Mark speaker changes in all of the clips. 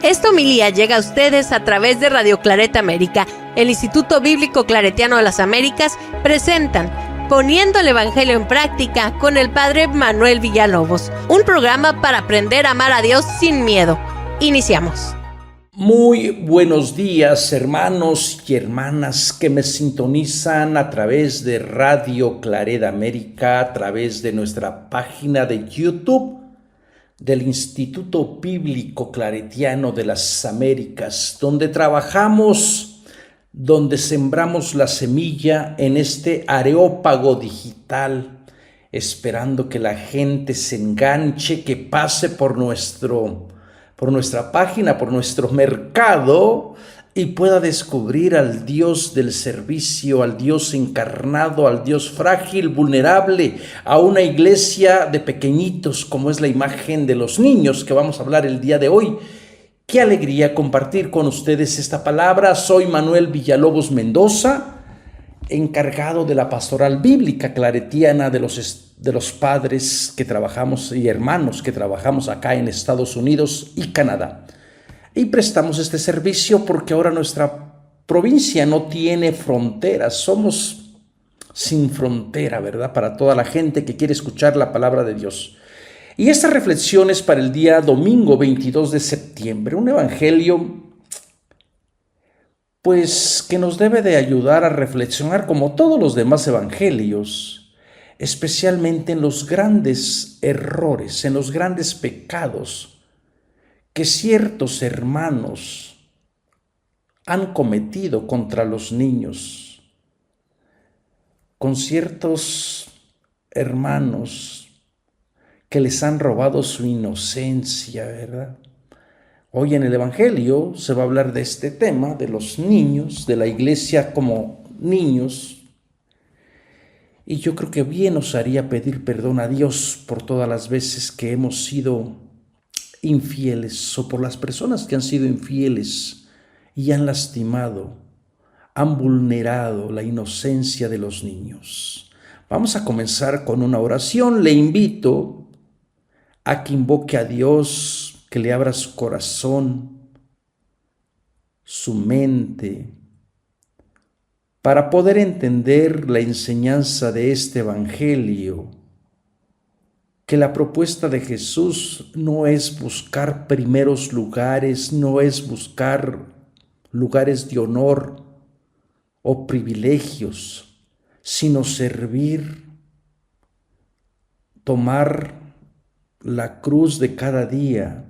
Speaker 1: Esta homilía llega a ustedes a través de Radio Claret América. El Instituto Bíblico Claretiano de las Américas presentan Poniendo el Evangelio en Práctica con el Padre Manuel Villalobos, un programa para aprender a amar a Dios sin miedo. Iniciamos.
Speaker 2: Muy buenos días, hermanos y hermanas que me sintonizan a través de Radio Claret América, a través de nuestra página de YouTube del Instituto Bíblico Claretiano de las Américas, donde trabajamos, donde sembramos la semilla en este areópago digital, esperando que la gente se enganche, que pase por nuestra página, por nuestro mercado y pueda descubrir al Dios del servicio, al Dios encarnado, al Dios frágil, vulnerable, a una iglesia de pequeñitos como es la imagen de los niños que vamos a hablar el día de hoy. Qué alegría compartir con ustedes esta palabra. Soy Manuel Villalobos Mendoza, encargado de la pastoral bíblica claretiana de los padres que trabajamos y hermanos que trabajamos acá en Estados Unidos y Canadá. Y prestamos este servicio porque ahora nuestra provincia no tiene fronteras, somos sin frontera, ¿verdad? Para toda la gente que quiere escuchar la palabra de Dios. Y esta reflexión es para el día domingo 22 de septiembre, un evangelio pues que nos debe de ayudar a reflexionar como todos los demás evangelios, especialmente en los grandes errores, en los grandes pecados que ciertos hermanos han cometido contra los niños, con ciertos hermanos que les han robado su inocencia, ¿verdad? Hoy en el Evangelio se va a hablar de este tema, de los niños, de la iglesia como niños, y yo creo que bien nos haría pedir perdón a Dios por todas las veces que hemos sido infieles o por las personas que han sido infieles y han lastimado, han vulnerado la inocencia de los niños. Vamos a comenzar con una oración. Le invito a que invoque a Dios, que le abra su corazón, su mente, para poder entender la enseñanza de este evangelio, que la propuesta de Jesús no es buscar primeros lugares, no es buscar lugares de honor o privilegios, sino servir, tomar la cruz de cada día,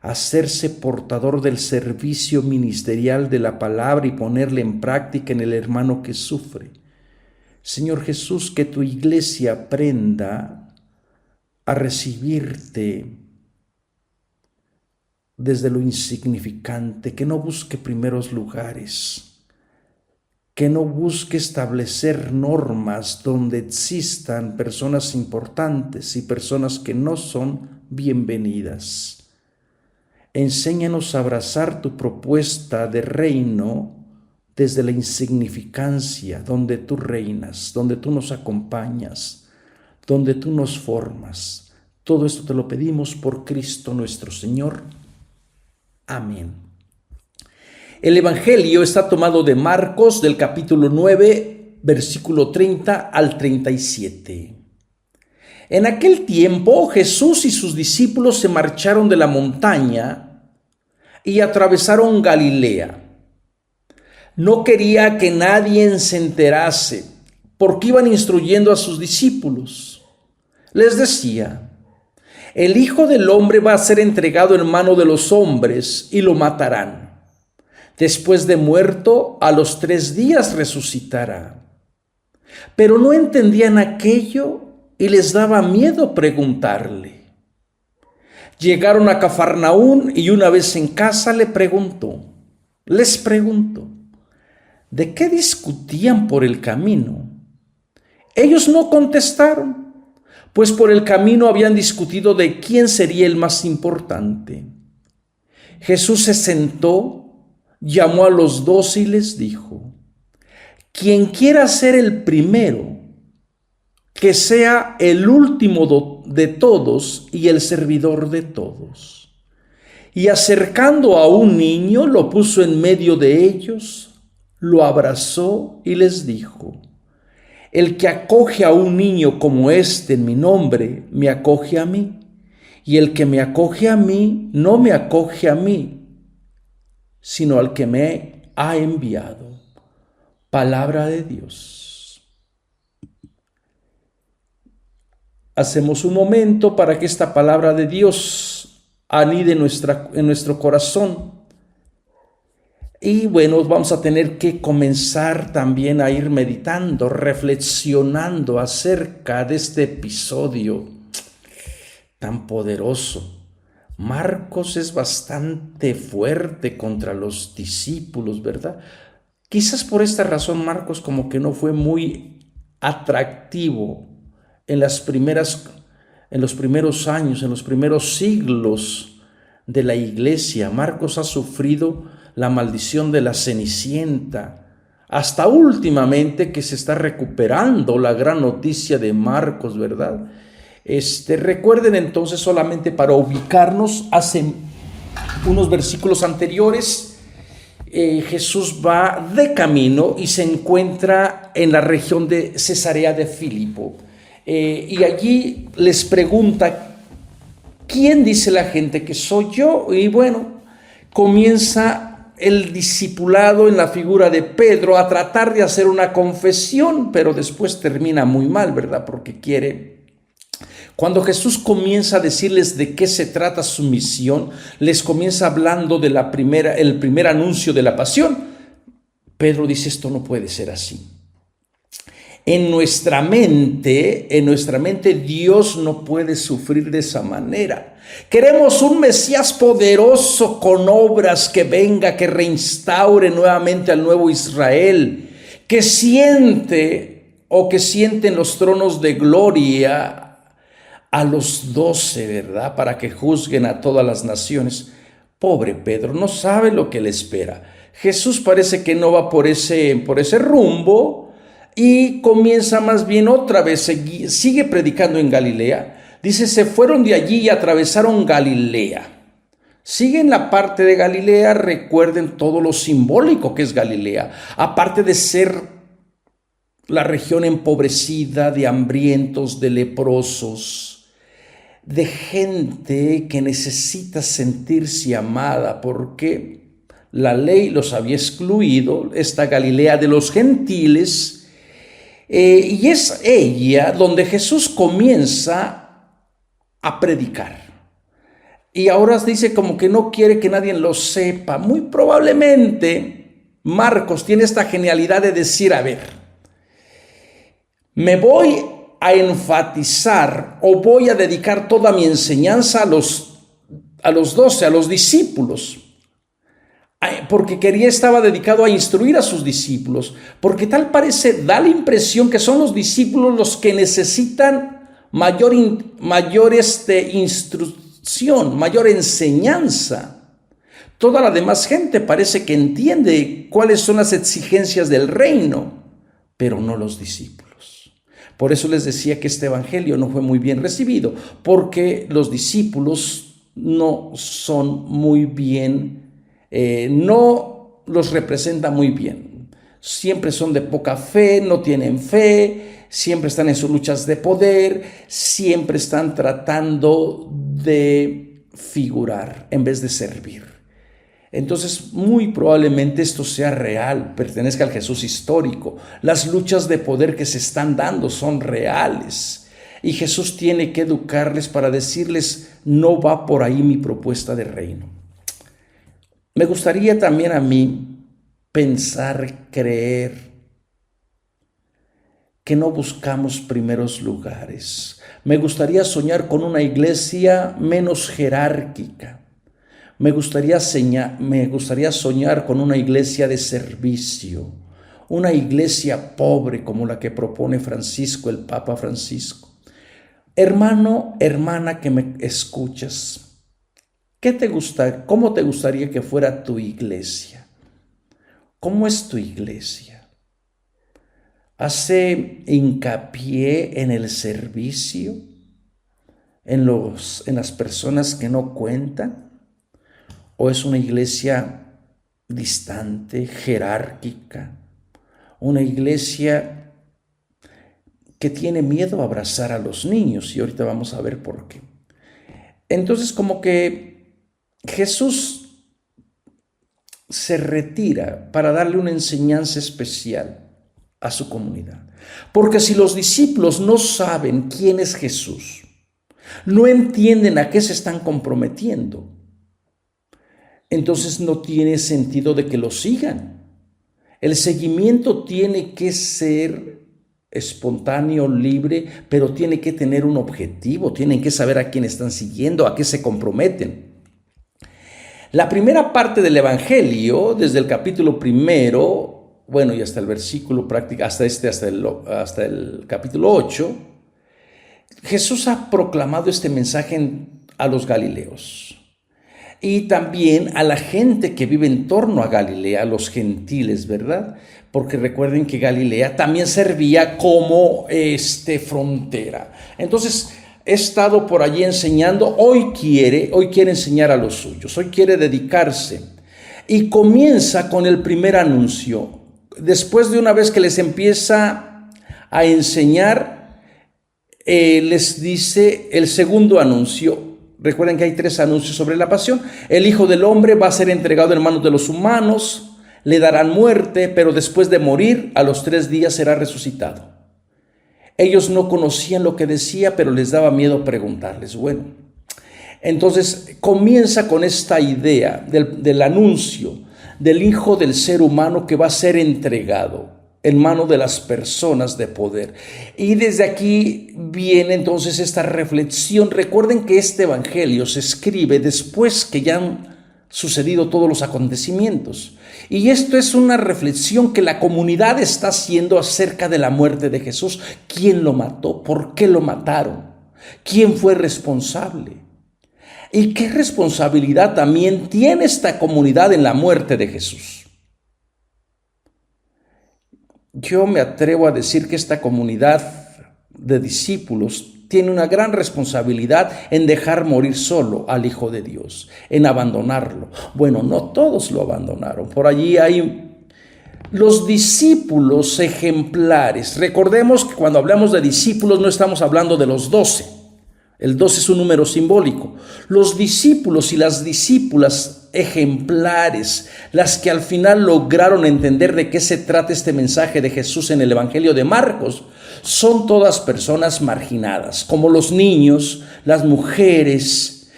Speaker 2: hacerse portador del servicio ministerial de la palabra y ponerla en práctica en el hermano que sufre. Señor Jesús, que tu iglesia aprenda a recibirte desde lo insignificante, que no busque primeros lugares, que no busque establecer normas donde existan personas importantes y personas que no son bienvenidas. Enséñanos a abrazar tu propuesta de reino desde la insignificancia, donde tú reinas, donde tú nos acompañas, donde tú nos formas. Todo esto te lo pedimos por Cristo nuestro Señor. Amén. El Evangelio está tomado de Marcos, del capítulo 9, versículo 30 al 37. En aquel tiempo, Jesús y sus discípulos se marcharon de la montaña y atravesaron Galilea. No quería que nadie se enterase, porque iban instruyendo a sus discípulos. Les decía: el Hijo del Hombre va a ser entregado en mano de los hombres y lo matarán. Después de muerto, a los 3 días resucitará. Pero no entendían aquello y les daba miedo preguntarle. Llegaron a Cafarnaún y una vez en casa les preguntó, ¿de qué discutían por el camino? Ellos no contestaron, pues por el camino habían discutido de quién sería el más importante. Jesús se sentó, llamó a los 12 y les dijo: quien quiera ser el primero, que sea el último de todos y el servidor de todos. Y acercando a un niño, lo puso en medio de ellos, lo abrazó y les dijo: el que acoge a un niño como este en mi nombre, me acoge a mí. Y el que me acoge a mí, no me acoge a mí, sino al que me ha enviado. Palabra de Dios. Hacemos un momento para que esta palabra de Dios anide en nuestro corazón. Y bueno, vamos a tener que comenzar también a ir meditando, reflexionando acerca de este episodio tan poderoso. Marcos es bastante fuerte contra los discípulos, ¿verdad? Quizás por esta razón Marcos como que no fue muy atractivo en los primeros años, en los primeros siglos de la iglesia. Marcos ha sufrido la maldición de la Cenicienta, hasta últimamente que se está recuperando la gran noticia de Marcos, ¿verdad? Recuerden entonces, solamente para ubicarnos, hace unos versículos anteriores, Jesús va de camino y se encuentra en la región de Cesarea de Filipo, y allí les pregunta: ¿quién dice la gente que soy yo? Y bueno, comienza el discipulado en la figura de Pedro a tratar de hacer una confesión, pero después termina muy mal, ¿verdad? Porque cuando Jesús comienza a decirles de qué se trata su misión, les comienza hablando de el primer anuncio de la pasión. Pedro dice: esto no puede ser así. En nuestra mente Dios no puede sufrir de esa manera. Queremos un Mesías poderoso con obras, que venga, que reinstaure nuevamente al nuevo Israel, que sienten los tronos de gloria a los 12, ¿verdad? Para que juzguen a todas las naciones. Pobre Pedro, no sabe lo que le espera. Jesús parece que no va por ese rumbo, y comienza más bien otra vez, sigue predicando en Galilea. Dice: se fueron de allí y atravesaron Galilea. Sigue en la parte de Galilea. Recuerden todo lo simbólico que es Galilea. Aparte de ser la región empobrecida de hambrientos, de leprosos, de gente que necesita sentirse amada, porque la ley los había excluido, esta Galilea de los gentiles. Y es ella donde Jesús comienza a predicar. Y ahora dice como que no quiere que nadie lo sepa. Muy probablemente Marcos tiene esta genialidad de decir: a ver, me voy a enfatizar o voy a dedicar toda mi enseñanza a los 12, a los discípulos. Porque estaba dedicado a instruir a sus discípulos, porque da la impresión que son los discípulos los que necesitan mayor instrucción, mayor enseñanza. Toda la demás gente parece que entiende cuáles son las exigencias del reino, pero no los discípulos. Por eso les decía que este evangelio no fue muy bien recibido, porque los discípulos no son muy bien, no los representa muy bien. Siempre son de poca fe, no tienen fe, siempre están en sus luchas de poder, siempre están tratando de figurar en vez de servir. Entonces, muy probablemente esto sea real, pertenezca al Jesús histórico. Las luchas de poder que se están dando son reales. Y Jesús tiene que educarles para decirles: no va por ahí mi propuesta de reino. Me gustaría también a mí pensar, creer, que no buscamos primeros lugares. Me gustaría soñar con una iglesia menos jerárquica. Me gustaría soñar con una iglesia de servicio, una iglesia pobre como la que propone Francisco, el Papa Francisco. Hermano, hermana que me escuchas, ¿cómo te gustaría que fuera tu iglesia? ¿Cómo es tu iglesia? ¿Hace hincapié en el servicio? ¿En las personas que no cuentan? ¿O es una iglesia distante, jerárquica? Una iglesia que tiene miedo a abrazar a los niños, y ahorita vamos a ver por qué. Entonces, como que Jesús se retira para darle una enseñanza especial a su comunidad. Porque si los discípulos no saben quién es Jesús, no entienden a qué se están comprometiendo, entonces no tiene sentido de que lo sigan. El seguimiento tiene que ser espontáneo, libre, pero tiene que tener un objetivo, tienen que saber a quién están siguiendo, a qué se comprometen. La primera parte del Evangelio, desde el capítulo 1, bueno, y hasta el versículo práctico, hasta el capítulo 8, Jesús ha proclamado este mensaje a los galileos. Y también a la gente que vive en torno a Galilea, a los gentiles, ¿verdad? Porque recuerden que Galilea también servía como frontera. Entonces, he estado por allí enseñando, hoy quiere enseñar a los suyos, hoy quiere dedicarse. Y comienza con el primer anuncio. Después de una vez que les empieza a enseñar, les dice el segundo anuncio. Recuerden que hay 3 anuncios sobre la pasión. El Hijo del Hombre va a ser entregado en manos de los humanos, le darán muerte, pero después de morir, a los 3 días será resucitado. Ellos no conocían lo que decía, pero les daba miedo preguntarles. Bueno, entonces comienza con esta idea del anuncio del Hijo del ser humano que va a ser entregado en manos de las personas de poder. Y desde aquí viene entonces esta reflexión. Recuerden que este evangelio se escribe después que ya han sucedido todos los acontecimientos. Y esto es una reflexión que la comunidad está haciendo acerca de la muerte de Jesús. ¿Quién lo mató? ¿Por qué lo mataron? ¿Quién fue responsable? ¿Y qué responsabilidad también tiene esta comunidad en la muerte de Jesús? Yo me atrevo a decir que esta comunidad de discípulos tiene una gran responsabilidad en dejar morir solo al Hijo de Dios, en abandonarlo. Bueno, no todos lo abandonaron. Por allí hay los discípulos ejemplares. Recordemos que cuando hablamos de discípulos no estamos hablando de los 12. El 12 es un número simbólico. Los discípulos y las discípulas ejemplares, las que al final lograron entender de qué se trata este mensaje de Jesús en el Evangelio de Marcos, son todas personas marginadas, como los niños, las mujeres.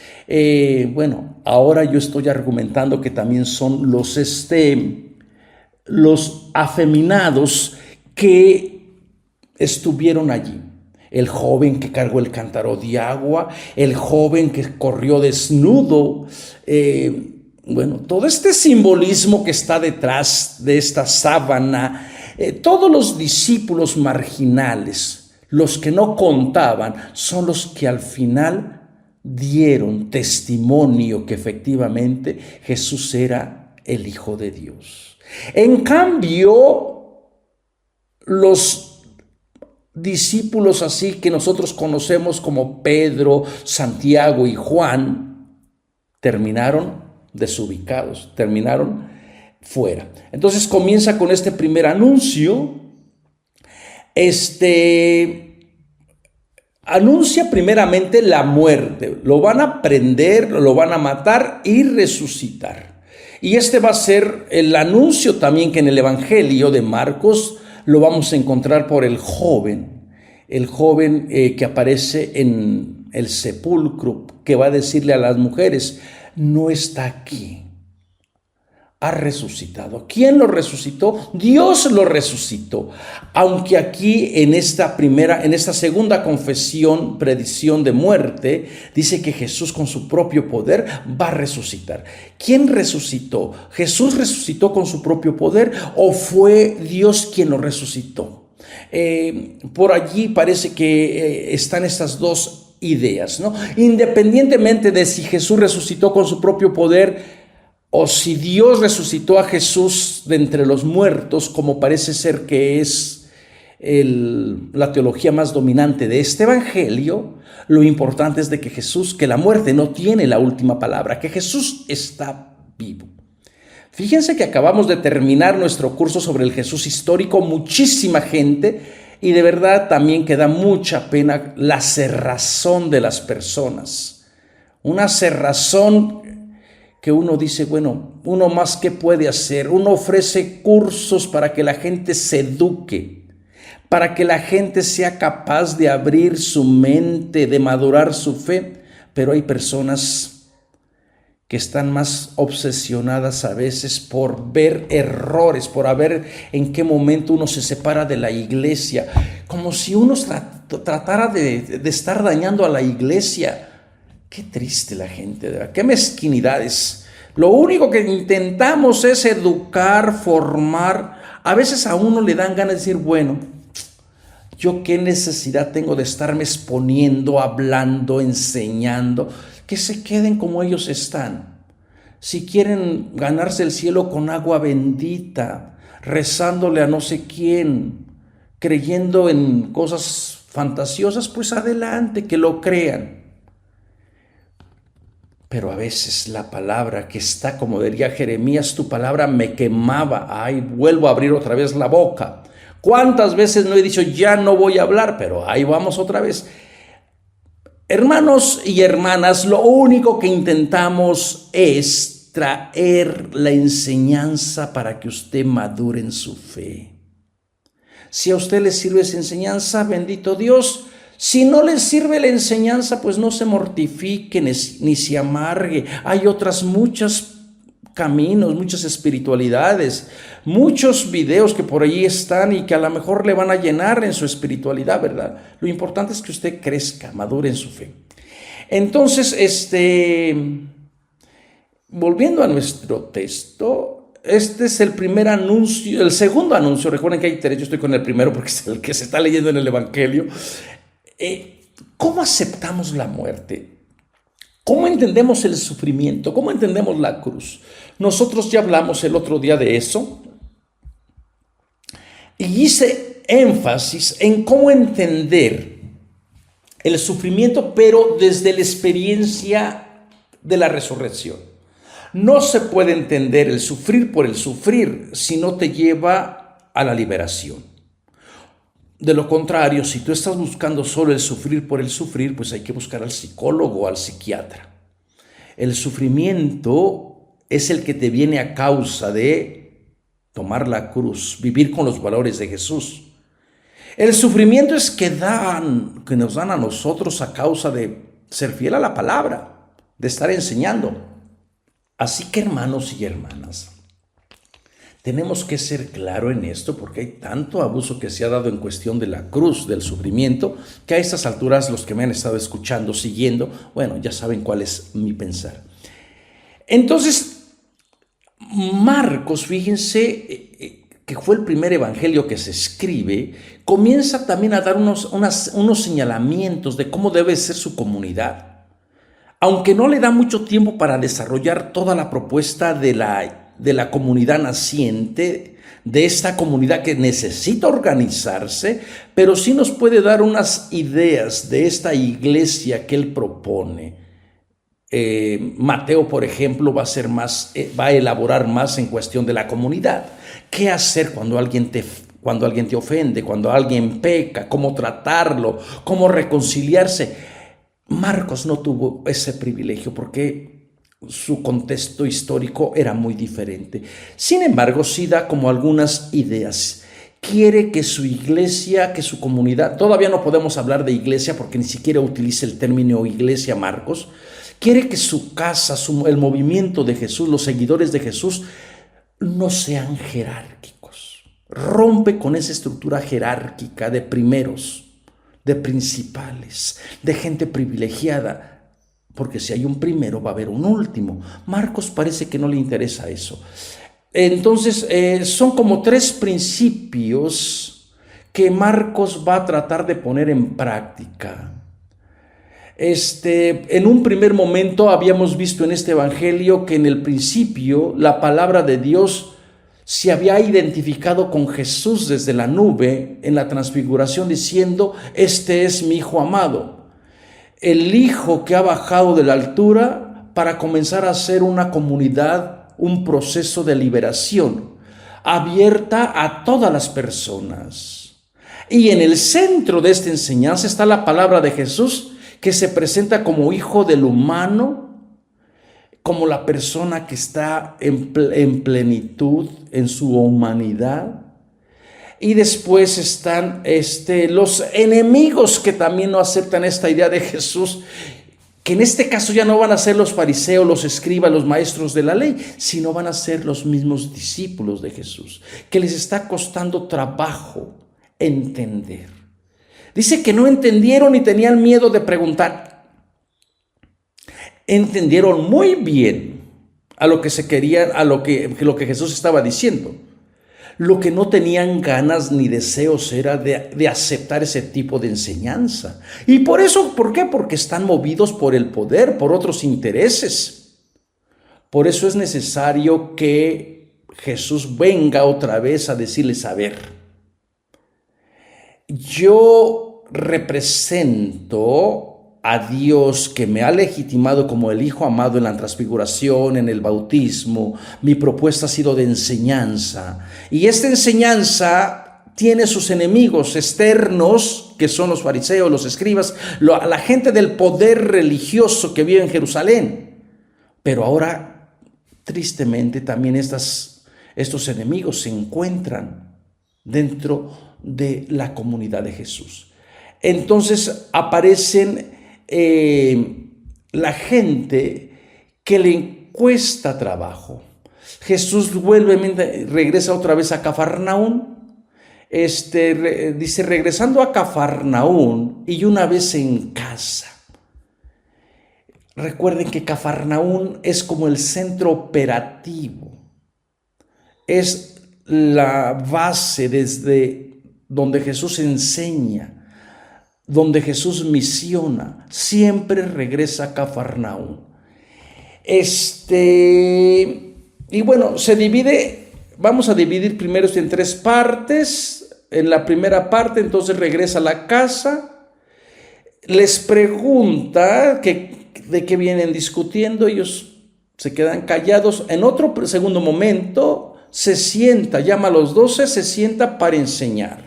Speaker 2: Ahora yo estoy argumentando que también son los afeminados que estuvieron allí. El joven que cargó el cántaro de agua, el joven que corrió desnudo. Todo este simbolismo que está detrás de esta sábana, todos los discípulos marginales, los que no contaban, son los que al final dieron testimonio que efectivamente Jesús era el Hijo de Dios. En cambio, los discípulos así que nosotros conocemos como Pedro, Santiago y Juan, terminaron desubicados, terminaron fuera. Entonces comienza con este primer anuncio. Anuncia primeramente la muerte. Lo van a prender, lo van a matar y resucitar. Y este va a ser el anuncio también que en el Evangelio de Marcos lo vamos a encontrar por el joven que aparece en el sepulcro, que va a decirle a las mujeres: no está aquí, ha resucitado. ¿Quién lo resucitó? Dios lo resucitó. Aunque aquí en esta segunda confesión, predicción de muerte, dice que Jesús con su propio poder va a resucitar. ¿Quién resucitó? ¿Jesús resucitó con su propio poder o fue Dios quien lo resucitó? Por allí parece que están estas dos ideas, ¿no? Independientemente de si Jesús resucitó con su propio poder o si Dios resucitó a Jesús de entre los muertos, como parece ser que es la teología más dominante de este evangelio, lo importante es de que la muerte no tiene la última palabra, que Jesús está vivo. Fíjense que acabamos de terminar nuestro curso sobre el Jesús histórico, muchísima gente, y de verdad también que da mucha pena la cerrazón de las personas. Una cerrazón que uno dice, bueno, uno más ¿qué puede hacer? Uno ofrece cursos para que la gente se eduque, para que la gente sea capaz de abrir su mente, de madurar su fe, pero hay personas que están más obsesionadas a veces por ver errores, por ver en qué momento uno se separa de la iglesia, como si uno tratara de estar dañando a la iglesia. Qué triste la gente, ¿verdad? Qué mezquinidades. Lo único que intentamos es educar, formar. A veces a uno le dan ganas de decir, bueno, ¿yo qué necesidad tengo de estarme exponiendo, hablando, enseñando? Que se queden como ellos están. Si quieren ganarse el cielo con agua bendita, rezándole a no sé quién, creyendo en cosas fantasiosas, pues adelante, que lo crean. Pero a veces la palabra que está, como diría Jeremías, tu palabra me quemaba. Ay, vuelvo a abrir otra vez la boca. ¿Cuántas veces no he dicho ya no voy a hablar? Pero ahí vamos otra vez. Hermanos y hermanas, lo único que intentamos es traer la enseñanza para que usted madure en su fe. Si a usted le sirve esa enseñanza, bendito Dios. Si no le sirve la enseñanza, pues no se mortifique ni se amargue. Hay otras muchos caminos, muchas espiritualidades, muchos videos que por ahí están y que a lo mejor le van a llenar en su espiritualidad, ¿verdad? Lo importante es que usted crezca, madure en su fe. Entonces, volviendo a nuestro texto, este es el primer anuncio, el segundo anuncio. Recuerden que hay tres, yo estoy con el primero porque es el que se está leyendo en el Evangelio. ¿Cómo aceptamos la muerte? ¿Cómo entendemos el sufrimiento? ¿Cómo entendemos la cruz? Nosotros ya hablamos el otro día de eso y hice énfasis en cómo entender el sufrimiento, pero desde la experiencia de la resurrección. No se puede entender el sufrir por el sufrir si no te lleva a la liberación. De lo contrario, si tú estás buscando solo el sufrir por el sufrir, pues hay que buscar al psicólogo o al psiquiatra. El sufrimiento es el que te viene a causa de tomar la cruz, vivir con los valores de Jesús. El sufrimiento es que nos dan a nosotros a causa de ser fiel a la palabra, de estar enseñando. Así que, hermanos y hermanas, tenemos que ser claros en esto porque hay tanto abuso que se ha dado en cuestión de la cruz, del sufrimiento, que a estas alturas los que me han estado escuchando, siguiendo, bueno, ya saben cuál es mi pensar. Entonces, Marcos, fíjense que fue el primer evangelio que se escribe, comienza también a dar unos señalamientos de cómo debe ser su comunidad. Aunque no le da mucho tiempo para desarrollar toda la propuesta de la comunidad naciente, de esta comunidad que necesita organizarse, pero sí nos puede dar unas ideas de esta iglesia que él propone. Mateo, por ejemplo, va a elaborar más en cuestión de la comunidad. ¿Qué hacer cuando alguien te ofende, cuando alguien peca? ¿Cómo tratarlo? ¿Cómo reconciliarse? Marcos no tuvo ese privilegio porque su contexto histórico era muy diferente. Sin embargo, sí da como algunas ideas. Quiere que su iglesia, que su comunidad, todavía no podemos hablar de iglesia porque ni siquiera utiliza el término iglesia Marcos. Quiere que su casa, el movimiento de Jesús, los seguidores de Jesús, no sean jerárquicos. Rompe con esa estructura jerárquica de primeros, de principales, de gente privilegiada. Porque si hay un primero, va a haber un último. Marcos parece que no le interesa eso. Entonces, son como tres principios que Marcos va a tratar de poner en práctica. En un primer momento habíamos visto en este evangelio que en el principio la palabra de Dios se había identificado con Jesús desde la nube en la transfiguración diciendo: este es mi Hijo amado, el Hijo que ha bajado de la altura para comenzar a hacer una comunidad un proceso de liberación, abierta a todas las personas. Y en el centro de esta enseñanza está la palabra de Jesús, que se presenta como hijo del humano, como la persona que está en plenitud en su humanidad. Y después están los enemigos que también no aceptan esta idea de Jesús, que en este caso ya no van a ser los fariseos, los escribas, los maestros de la ley, sino van a ser los mismos discípulos de Jesús, que les está costando trabajo entender. Dice que no entendieron y tenían miedo de preguntar. Entendieron muy bien a lo que se querían, a lo que Jesús estaba diciendo. Lo que no tenían ganas ni deseos era de aceptar ese tipo de enseñanza. Y por eso, ¿por qué? Porque están movidos por el poder, por otros intereses. Por eso es necesario que Jesús venga otra vez a decirles, a ver, yo represento a Dios que me ha legitimado como el Hijo amado en la transfiguración, en el bautismo. Mi propuesta ha sido de enseñanza. Y esta enseñanza tiene sus enemigos externos, que son los fariseos, los escribas, la gente del poder religioso que vive en Jerusalén. Pero ahora, tristemente, también estos enemigos se encuentran dentro de la comunidad de Jesús. Entonces aparecen la gente que le cuesta trabajo. Jesús regresa otra vez a Cafarnaún. Dice, regresando a Cafarnaún y una vez en casa. Recuerden que Cafarnaún es como el centro operativo. Es la base desde donde Jesús enseña, donde Jesús misiona. Siempre regresa a Cafarnaún. Y bueno, vamos a dividir primero en 3 partes. En la primera parte, entonces regresa a la casa, les pregunta de qué vienen discutiendo, ellos se quedan callados. En otro segundo momento se sienta, llama a los 12, se sienta para enseñar.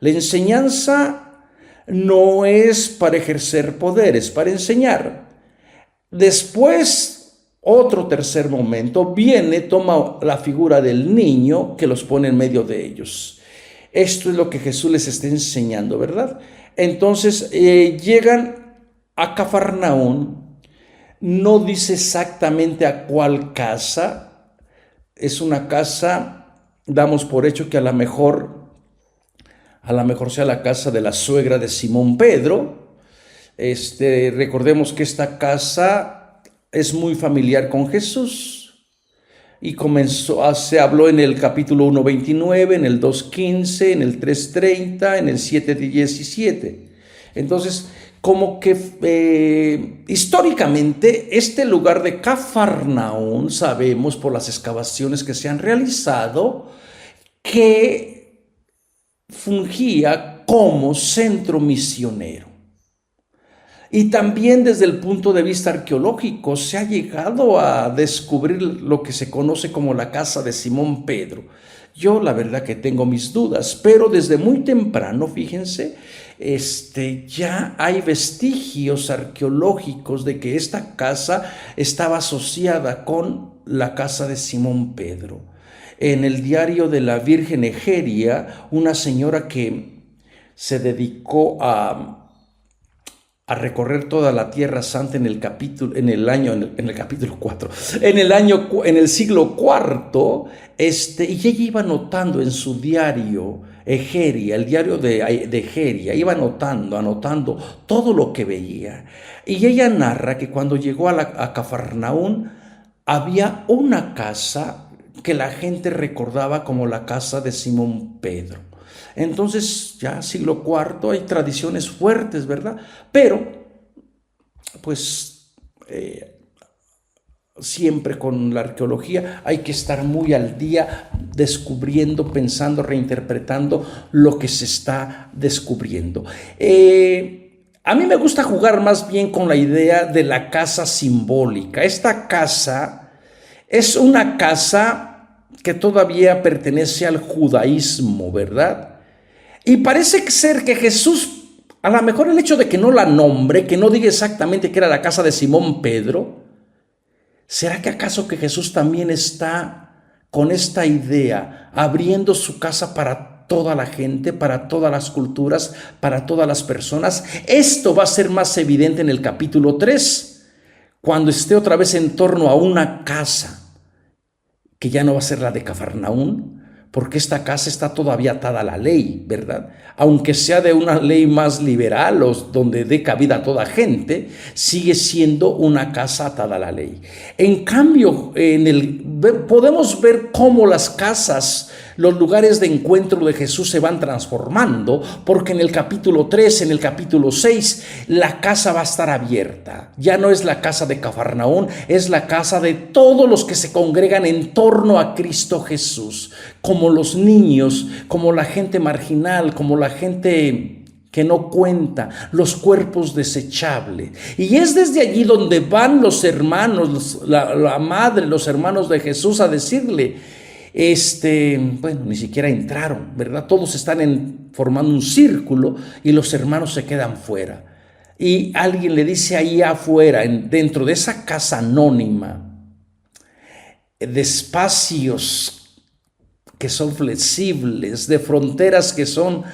Speaker 2: La enseñanza no es para ejercer poder, es para enseñar. Después, otro tercer momento, toma la figura del niño que los pone en medio de ellos. Esto es lo que Jesús les está enseñando, ¿verdad? Entonces, llegan a Cafarnaún, no dice exactamente a cuál casa. Es una casa, damos por hecho que a lo mejor sea la casa de la suegra de Simón Pedro. Recordemos que esta casa es muy familiar con Jesús y se habló en el capítulo 1:29, en el 2:15, en el 3:30, en el 7:17. Entonces, como que históricamente este lugar de Cafarnaún, sabemos por las excavaciones que se han realizado, que fungía como centro misionero. Y también desde el punto de vista arqueológico se ha llegado a descubrir lo que se conoce como la casa de Simón Pedro. Yo la verdad que tengo mis dudas, pero desde muy temprano, fíjense, ya hay vestigios arqueológicos de que esta casa estaba asociada con la casa de Simón Pedro. En el diario de la Virgen Egeria, una señora que se dedicó a recorrer toda la Tierra Santa en el siglo IV, y ella iba anotando en su diario Egeria, el diario de Egeria, iba anotando todo lo que veía. Y ella narra que cuando llegó a Cafarnaún había una casa que la gente recordaba como la casa de Simón Pedro. Entonces, ya siglo IV, hay tradiciones fuertes, ¿verdad? Pero, pues, siempre con la arqueología hay que estar muy al día, descubriendo, pensando, reinterpretando lo que se está descubriendo. A mí me gusta jugar más bien con la idea de la casa simbólica. Esta casa Es una casa que todavía pertenece al judaísmo, ¿verdad? Y parece ser que Jesús, a lo mejor el hecho de que no la nombre, que no diga exactamente que era la casa de Simón Pedro, ¿será que acaso que Jesús también está con esta idea, abriendo su casa para toda la gente, para todas las culturas, para todas las personas? Esto va a ser más evidente en el capítulo 3, cuando esté otra vez en torno a una casa, que ya no va a ser la de Cafarnaún, porque esta casa está todavía atada a la ley, ¿verdad? Aunque sea de una ley más liberal o donde dé cabida a toda gente, sigue siendo una casa atada a la ley. En cambio, podemos ver cómo las casas, los lugares de encuentro de Jesús se van transformando, porque en el capítulo 3, en el capítulo 6, la casa va a estar abierta. Ya no es la casa de Cafarnaún, es la casa de todos los que se congregan en torno a Cristo Jesús, como los niños, como la gente marginal, como la gente que no cuenta, los cuerpos desechables. Y es desde allí donde van los hermanos, la madre, los hermanos de Jesús a decirle, bueno, ni siquiera entraron, ¿verdad? Todos están formando un círculo y los hermanos se quedan fuera. Y alguien le dice ahí afuera, dentro de esa casa anónima, de espacios que son flexibles, de fronteras que son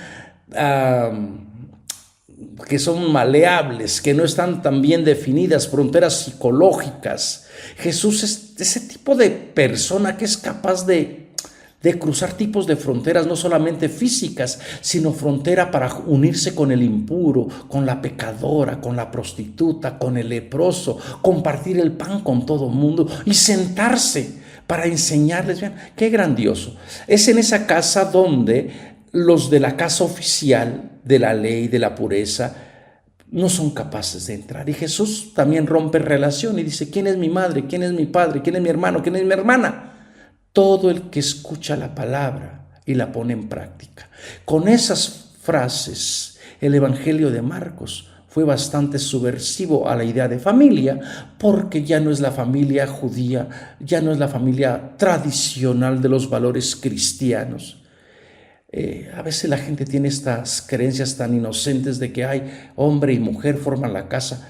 Speaker 2: maleables, que no están tan bien definidas, fronteras psicológicas. Jesús es ese tipo de persona que es capaz de cruzar tipos de fronteras, no solamente físicas, sino frontera para unirse con el impuro, con la pecadora, con la prostituta, con el leproso, compartir el pan con todo el mundo y sentarse para enseñarles. Vean, qué grandioso. Es en esa casa donde los de la casa oficial de la ley, de la pureza, no son capaces de entrar. Y Jesús también rompe relación y dice, ¿quién es mi madre? ¿Quién es mi padre? ¿Quién es mi hermano? ¿Quién es mi hermana? Todo el que escucha la palabra y la pone en práctica. Con esas frases, el Evangelio de Marcos fue bastante subversivo a la idea de familia, porque ya no es la familia judía, ya no es la familia tradicional de los valores cristianos. A veces la gente tiene estas creencias tan inocentes de que hay hombre y mujer forman la casa.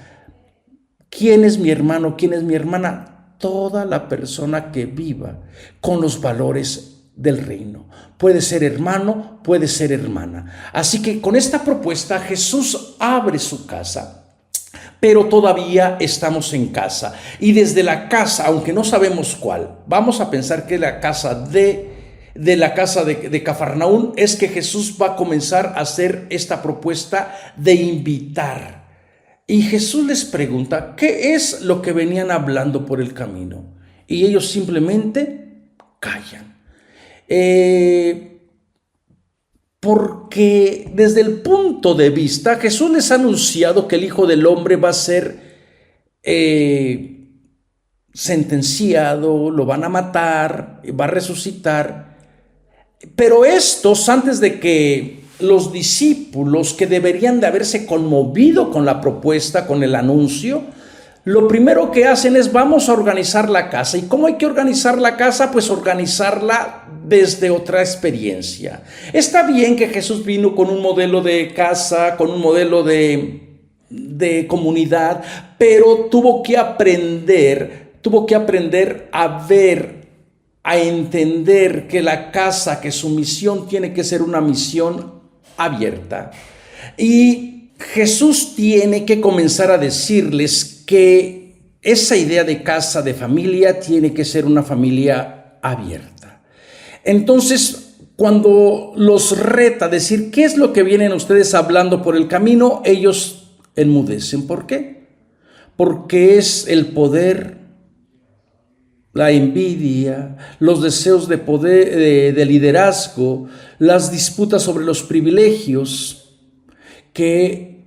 Speaker 2: ¿Quién es mi hermano? ¿Quién es mi hermana? Toda la persona que viva con los valores del reino. Puede ser hermano, puede ser hermana. Así que con esta propuesta Jesús abre su casa. Pero todavía estamos en casa. Y desde la casa, aunque no sabemos cuál, vamos a pensar que la casa de Cafarnaún, es que Jesús va a comenzar a hacer esta propuesta de invitar. Y Jesús les pregunta, ¿qué es lo que venían hablando por el camino? Y ellos simplemente callan. Porque desde el punto de vista, Jesús les ha anunciado que el Hijo del Hombre va a ser sentenciado, lo van a matar, va a resucitar. Pero estos, antes de que los discípulos, que deberían de haberse conmovido con la propuesta, con el anuncio, lo primero que hacen es vamos a organizar la casa. ¿Y cómo hay que organizar la casa? Pues organizarla desde otra experiencia. Está bien que Jesús vino con un modelo de casa, con un modelo de comunidad, pero tuvo que aprender a ver, a entender que la casa, que su misión tiene que ser una misión abierta. Y Jesús tiene que comenzar a decirles que esa idea de casa, de familia, tiene que ser una familia abierta. Entonces, cuando los reta a decir qué es lo que vienen ustedes hablando por el camino, ellos enmudecen. ¿Por qué? Porque es el poder, la envidia, los deseos de poder, de liderazgo, las disputas sobre los privilegios que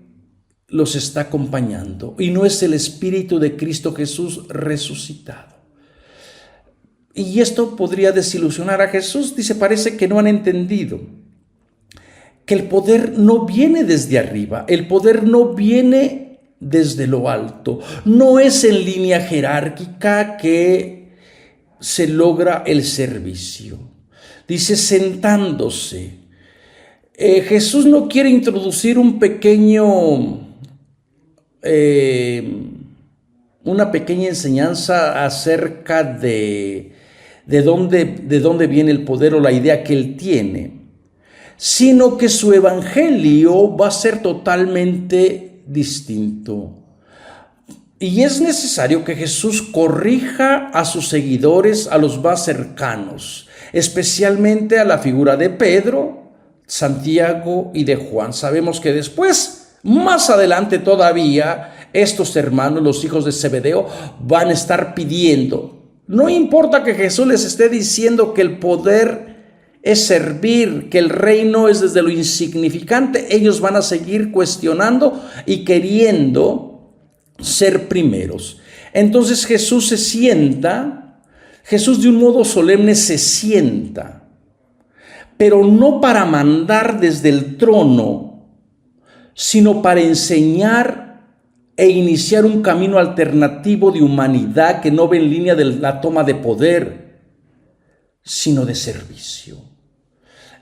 Speaker 2: los está acompañando. Y no es el Espíritu de Cristo Jesús resucitado. Y esto podría desilusionar a Jesús. Dice, parece que no han entendido que el poder no viene desde arriba, el poder no viene desde lo alto, no es en línea jerárquica que se logra el servicio. Dice sentándose. Jesús no quiere introducir una pequeña enseñanza acerca de dónde viene el poder o la idea que él tiene, sino que su evangelio va a ser totalmente distinto. Y es necesario que Jesús corrija a sus seguidores, a los más cercanos, especialmente a la figura de Pedro, Santiago y de Juan. Sabemos que después, más adelante todavía, estos hermanos, los hijos de Zebedeo, van a estar pidiendo. No importa que Jesús les esté diciendo que el poder es servir, que el reino es desde lo insignificante, ellos van a seguir cuestionando y queriendo ser primeros. Entonces Jesús se sienta, Jesús de un modo solemne se sienta, pero no para mandar desde el trono, sino para enseñar e iniciar un camino alternativo de humanidad que no va en línea de la toma de poder, sino de servicio.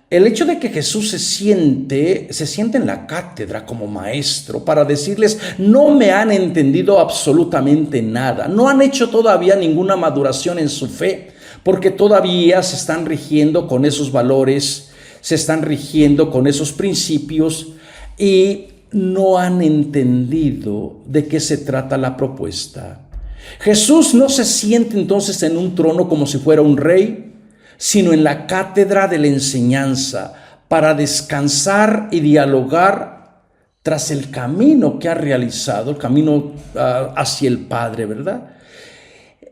Speaker 2: El hecho de que Jesús se siente en la cátedra como maestro para decirles, no me han entendido absolutamente nada, no han hecho todavía ninguna maduración en su fe, porque todavía se están rigiendo con esos valores, se están rigiendo con esos principios y no han entendido de qué se trata la propuesta. Jesús no se siente entonces en un trono como si fuera un rey, sino en la cátedra de la enseñanza, para descansar y dialogar tras el camino que ha realizado, el camino hacia el Padre, ¿verdad?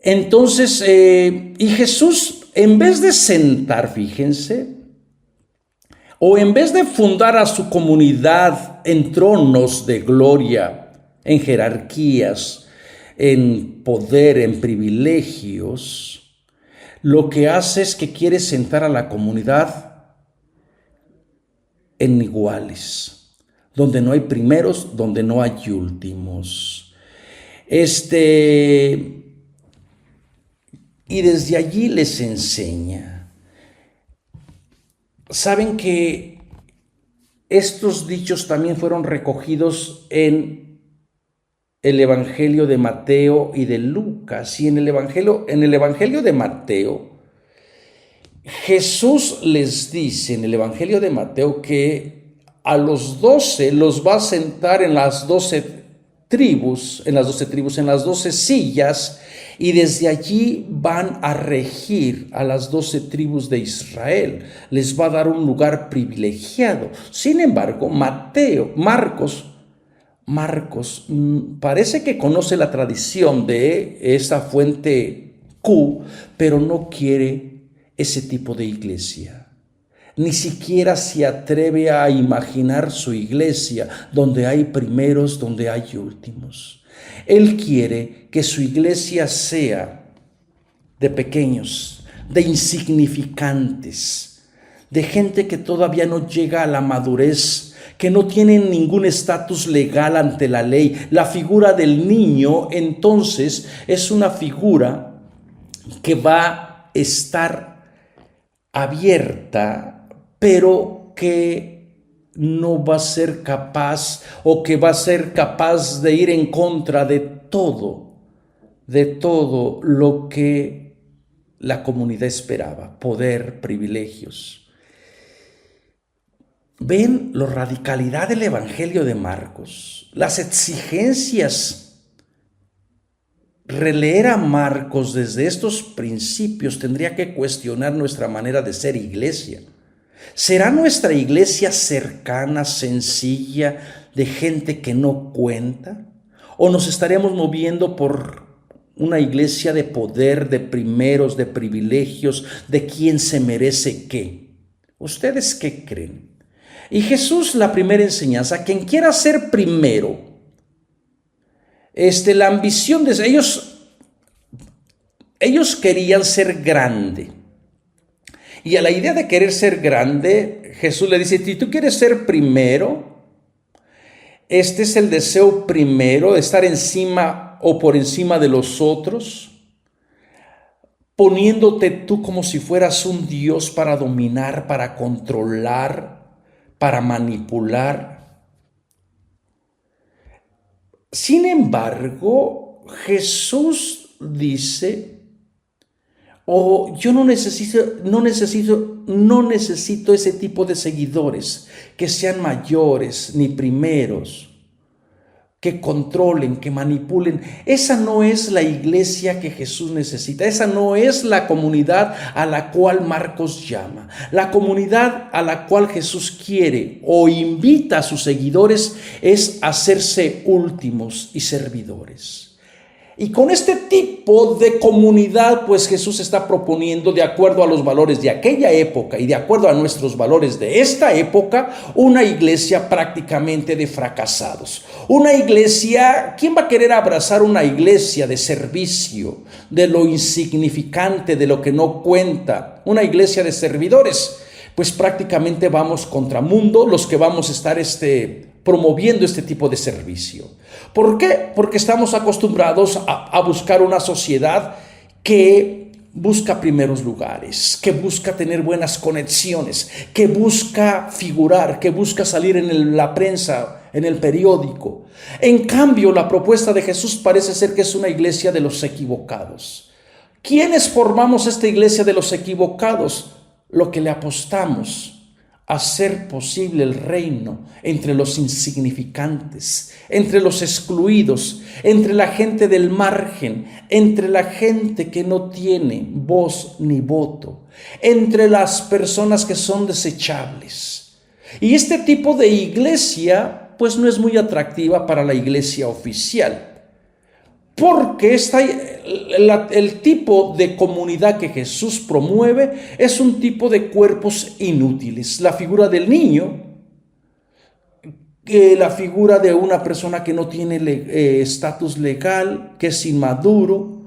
Speaker 2: Entonces, y Jesús, en vez de sentar, fíjense, o en vez de fundar a su comunidad en tronos de gloria, en jerarquías, en poder, en privilegios, lo que hace es que quiere sentar a la comunidad en iguales, donde no hay primeros, donde no hay últimos. Y desde allí les enseña. Saben que estos dichos también fueron recogidos en el Evangelio de Mateo y de Lucas. Y en el Evangelio de Mateo, Jesús les dice en el Evangelio de Mateo que a los 12 los va a sentar en las 12 tribus, en las 12 sillas, y desde allí van a regir a las 12 tribus de Israel. Les va a dar un lugar privilegiado. Sin embargo, Marcos parece que conoce la tradición de esa fuente Q, pero no quiere ese tipo de iglesia. Ni siquiera se atreve a imaginar su iglesia donde hay primeros, donde hay últimos. Él quiere que su iglesia sea de pequeños, de insignificantes, de gente que todavía no llega a la madurez, que no tienen ningún estatus legal ante la ley. La figura del niño, entonces, es una figura que va a estar abierta, pero que no va a ser capaz, o que va a ser capaz de ir en contra de todo lo que la comunidad esperaba: poder, privilegios. ¿Ven la radicalidad del Evangelio de Marcos? Las exigencias. Releer a Marcos desde estos principios tendría que cuestionar nuestra manera de ser iglesia. ¿Será nuestra iglesia cercana, sencilla, de gente que no cuenta? ¿O nos estaremos moviendo por una iglesia de poder, de primeros, de privilegios, de quién se merece qué? ¿Ustedes qué creen? Y Jesús, la primera enseñanza: quien quiera ser primero, la ambición de ellos querían ser grande. Y a la idea de querer ser grande, Jesús le dice: si tú quieres ser primero, este es el deseo primero, estar encima o por encima de los otros. poniéndote tú como si fueras un Dios para dominar, para controlar, para manipular. Sin embargo, Jesús dice, yo no necesito ese tipo de seguidores que sean mayores ni primeros, que controlen, que manipulen. Esa no es la iglesia que Jesús necesita. Esa no es la comunidad a la cual Marcos llama. La comunidad a la cual Jesús quiere o invita a sus seguidores es hacerse últimos y servidores. Y con este tipo de comunidad, pues Jesús está proponiendo, de acuerdo a los valores de aquella época y de acuerdo a nuestros valores de esta época, una iglesia prácticamente de fracasados. Una iglesia, ¿quién va a querer abrazar una iglesia de servicio, de lo insignificante, de lo que no cuenta? Una iglesia de servidores. Pues prácticamente vamos contra mundo los que vamos a estar promoviendo este tipo de servicio. ¿Por qué? Porque estamos acostumbrados a buscar una sociedad que busca primeros lugares, que busca tener buenas conexiones, que busca figurar, que busca salir en la prensa, en el periódico. En cambio, la propuesta de Jesús parece ser que es una iglesia de los equivocados. ¿Quiénes formamos esta iglesia de los equivocados? Lo que le apostamos a hacer posible el reino entre los insignificantes, entre los excluidos, entre la gente del margen, entre la gente que no tiene voz ni voto, entre las personas que son desechables. Y este tipo de iglesia, pues no es muy atractiva para la iglesia oficial. Porque el tipo de comunidad que Jesús promueve es un tipo de cuerpos inútiles. La figura del niño, la figura de una persona que no tiene estatus legal, que es inmaduro.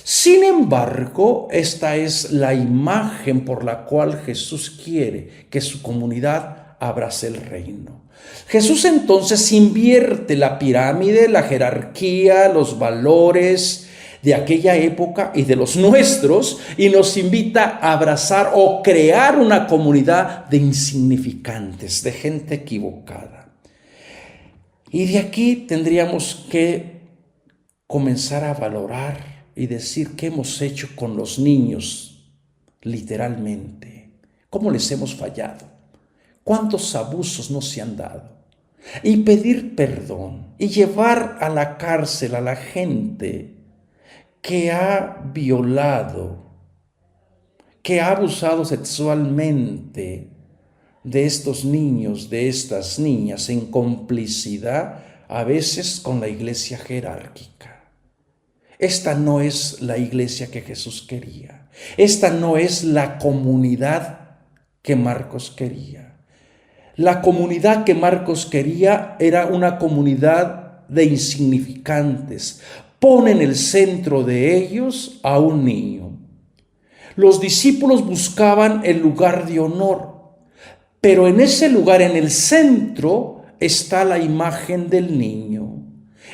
Speaker 2: Sin embargo, esta es la imagen por la cual Jesús quiere que su comunidad abrace el reino. Jesús entonces invierte la pirámide, la jerarquía, los valores de aquella época y de los nuestros y nos invita a abrazar o crear una comunidad de insignificantes, de gente equivocada. Y de aquí tendríamos que comenzar a valorar y decir qué hemos hecho con los niños, literalmente, cómo les hemos fallado. ¿Cuántos abusos no se han dado? Y pedir perdón y llevar a la cárcel a la gente que ha violado, que ha abusado sexualmente de estos niños, de estas niñas, en complicidad a veces con la iglesia jerárquica. Esta no es la iglesia que Jesús quería. Esta no es la comunidad que Marcos quería. La comunidad que Marcos quería era una comunidad de insignificantes. Pone en el centro de ellos a un niño. Los discípulos buscaban el lugar de honor, pero en ese lugar, en el centro, está la imagen del niño.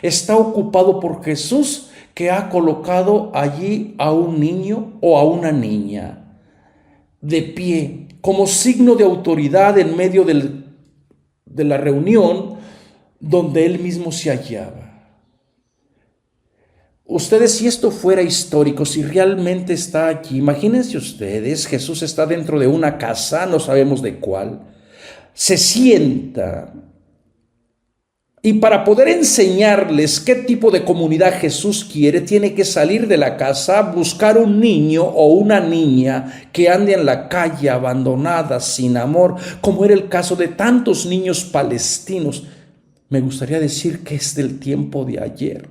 Speaker 2: Está ocupado por Jesús, que ha colocado allí a un niño o a una niña, de pie, como signo de autoridad en medio de la reunión donde él mismo se hallaba. Ustedes, si esto fuera histórico, si realmente está aquí, imagínense ustedes, Jesús está dentro de una casa, no sabemos de cuál, se sienta y para poder enseñarles qué tipo de comunidad Jesús quiere, tiene que salir de la casa, buscar un niño o una niña que ande en la calle abandonada, sin amor, como era el caso de tantos niños palestinos. Me gustaría decir que es del tiempo de ayer,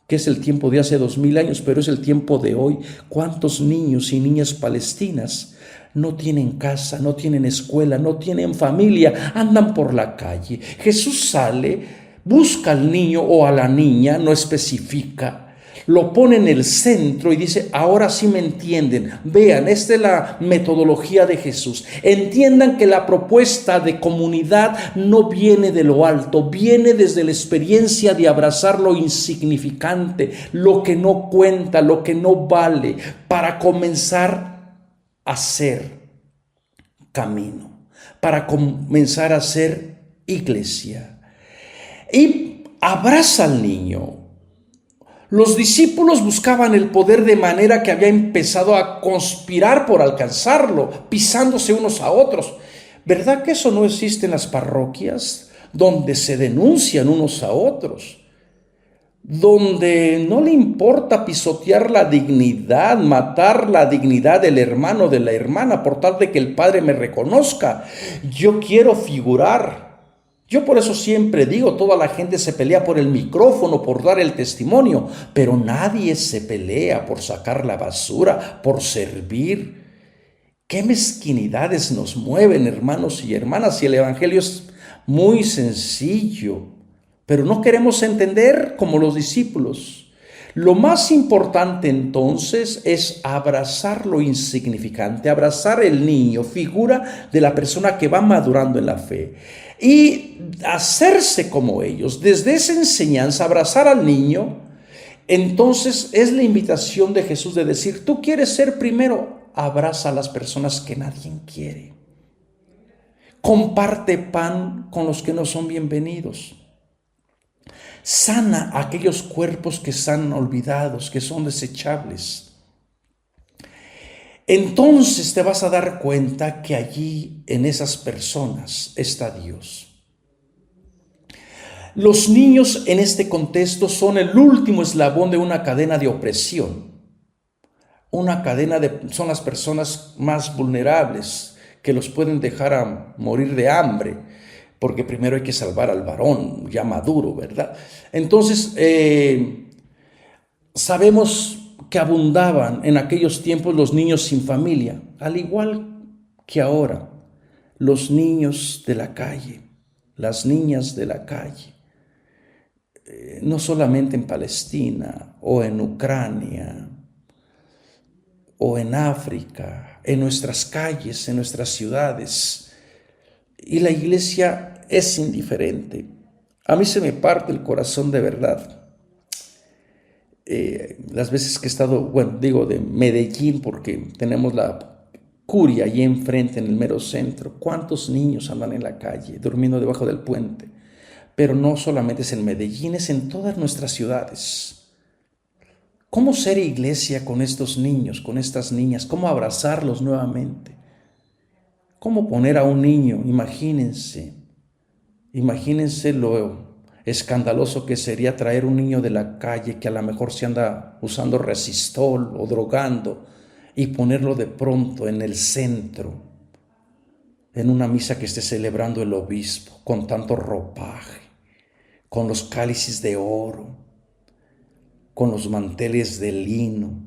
Speaker 2: que es el tiempo de hace 2000 años, pero es el tiempo de hoy. ¿Cuántos niños y niñas palestinas no tienen casa, no tienen escuela, no tienen familia, andan por la calle? Jesús sale, busca al niño o a la niña, no especifica, Lo pone en el centro y dice, ahora sí me entienden. Vean, esta es la metodología de Jesús. Entiendan que la propuesta de comunidad no viene de lo alto, viene desde la experiencia de abrazar lo insignificante, lo que no cuenta, lo que no vale, para comenzar a hacer camino, para comenzar a hacer iglesia. Y abraza al niño. Los discípulos buscaban el poder de manera que había empezado a conspirar por alcanzarlo, pisándose unos a otros. ¿Verdad que eso no existe en las parroquias? Donde se denuncian unos a otros, donde no le importa pisotear la dignidad, matar la dignidad del hermano, de la hermana, por tal de que el Padre me reconozca. Yo quiero figurar. Yo por eso siempre digo, toda la gente se pelea por el micrófono, por dar el testimonio, pero nadie se pelea por sacar la basura, por servir. ¿Qué mezquinidades nos mueven, hermanos y hermanas? Y el Evangelio es muy sencillo, pero no queremos entender como los discípulos. Lo más importante entonces es abrazar lo insignificante, abrazar el niño, figura de la persona que va madurando en la fe, y hacerse como ellos. Desde esa enseñanza, abrazar al niño, entonces es la invitación de Jesús de decir, tú quieres ser primero, abraza a las personas que nadie quiere. Comparte pan con los que no son bienvenidos. Sana aquellos cuerpos que están olvidados, que son desechables. Entonces te vas a dar cuenta que allí en esas personas está Dios. Los niños en este contexto son el último eslabón de una cadena de opresión. Son las personas más vulnerables que los pueden dejar a morir de hambre, porque primero hay que salvar al varón ya maduro, ¿verdad? Entonces, sabemos que abundaban en aquellos tiempos los niños sin familia, al igual que ahora, los niños de la calle, las niñas de la calle, no solamente en Palestina o en Ucrania o en África, en nuestras calles, en nuestras ciudades. Y la iglesia es indiferente. A mí se me parte el corazón de verdad. Las veces que he estado, de Medellín, porque tenemos la curia allí enfrente en el mero centro. ¿Cuántos niños andan en la calle, durmiendo debajo del puente? Pero no solamente es en Medellín, es en todas nuestras ciudades. ¿Cómo ser iglesia con estos niños, con estas niñas? ¿Cómo abrazarlos nuevamente? ¿Cómo poner a un niño? Imagínense lo escandaloso que sería traer un niño de la calle que a lo mejor se anda usando resistol o drogando y ponerlo de pronto en el centro, en una misa que esté celebrando el obispo, con tanto ropaje, con los cálices de oro, con los manteles de lino,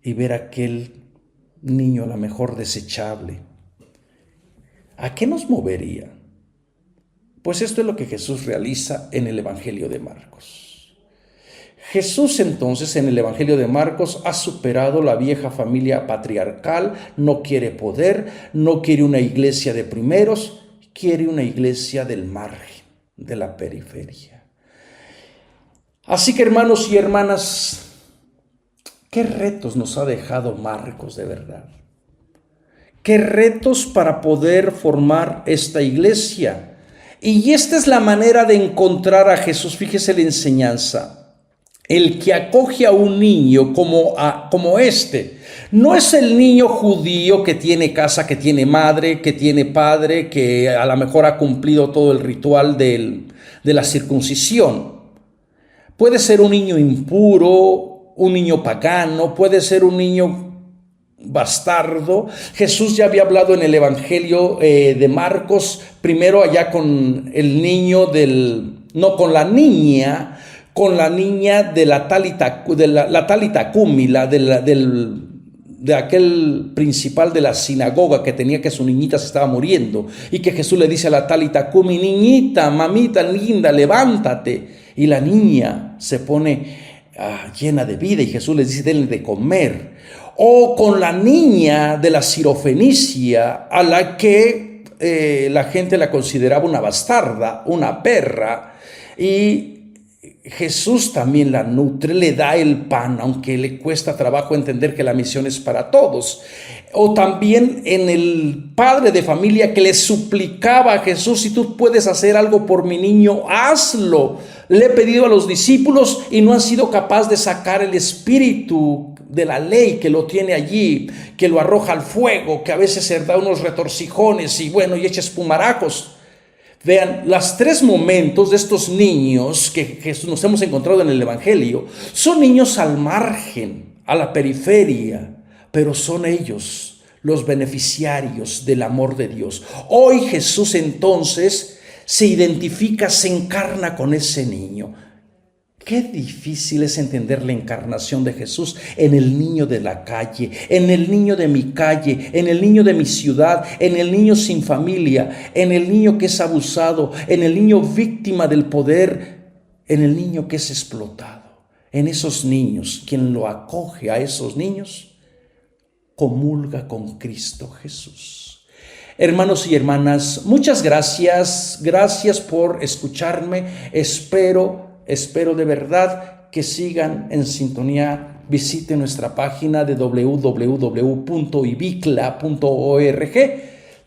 Speaker 2: y ver aquel niño a lo mejor desechable. ¿A qué nos movería? Pues esto es lo que Jesús realiza en el Evangelio de Marcos. Jesús entonces en el Evangelio de Marcos ha superado la vieja familia patriarcal, no quiere poder, no quiere una iglesia de primeros, quiere una iglesia del margen, de la periferia. Así que hermanos y hermanas, ¿qué retos nos ha dejado Marcos de verdad? ¿Qué retos para poder formar esta iglesia? Y esta es la manera de encontrar a Jesús. Fíjese la enseñanza. El que acoge a un niño como este, no es el niño judío que tiene casa, que tiene madre, que tiene padre, que a lo mejor ha cumplido todo el ritual de la circuncisión. Puede ser un niño impuro, un niño pagano, puede ser un niño bastardo. Jesús ya había hablado en el Evangelio de Marcos, primero allá con el niño con la niña de la Talita Cumi, de aquel principal de la sinagoga que tenía que su niñita se estaba muriendo, y que Jesús le dice a la Talita Cumi, niñita, mamita linda, levántate. Y la niña se pone llena de vida, y Jesús les dice, denle de comer. O con la niña de la Sirofenicia, a la que la gente la consideraba una bastarda, una perra, y Jesús también la nutre, le da el pan, aunque le cuesta trabajo entender que la misión es para todos. O también en el padre de familia que le suplicaba a Jesús, si tú puedes hacer algo por mi niño, hazlo. Le he pedido a los discípulos y no han sido capaces de sacar el espíritu de la ley que lo tiene allí, que lo arroja al fuego, que a veces se da unos retorcijones y echa espumarajos. Vean, los 3 momentos de estos niños que nos hemos encontrado en el Evangelio son niños al margen, a la periferia, pero son ellos los beneficiarios del amor de Dios. Hoy Jesús entonces se identifica, se encarna con ese niño. Qué difícil es entender la encarnación de Jesús en el niño de la calle, en el niño de mi calle, en el niño de mi ciudad, en el niño sin familia, en el niño que es abusado, en el niño víctima del poder, en el niño que es explotado. En esos niños, quien lo acoge a esos niños, comulga con Cristo Jesús. Hermanos y hermanas, muchas gracias por escucharme. Espero de verdad que sigan en sintonía. Visiten nuestra página de www.ibicla.org.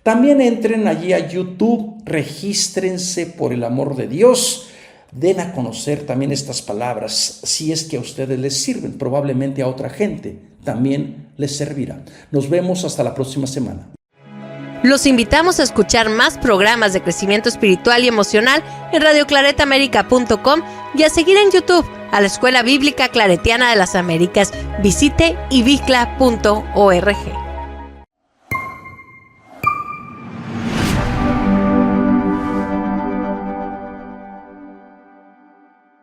Speaker 2: También entren allí a YouTube, regístrense por el amor de Dios. Den a conocer también estas palabras, si es que a ustedes les sirven, probablemente a otra gente también les servirá. Nos vemos hasta la próxima semana.
Speaker 1: Los invitamos a escuchar más programas de crecimiento espiritual y emocional en radioclaretaamerica.com y a seguir en YouTube a la Escuela Bíblica Claretiana de las Américas. Visite ibicla.org.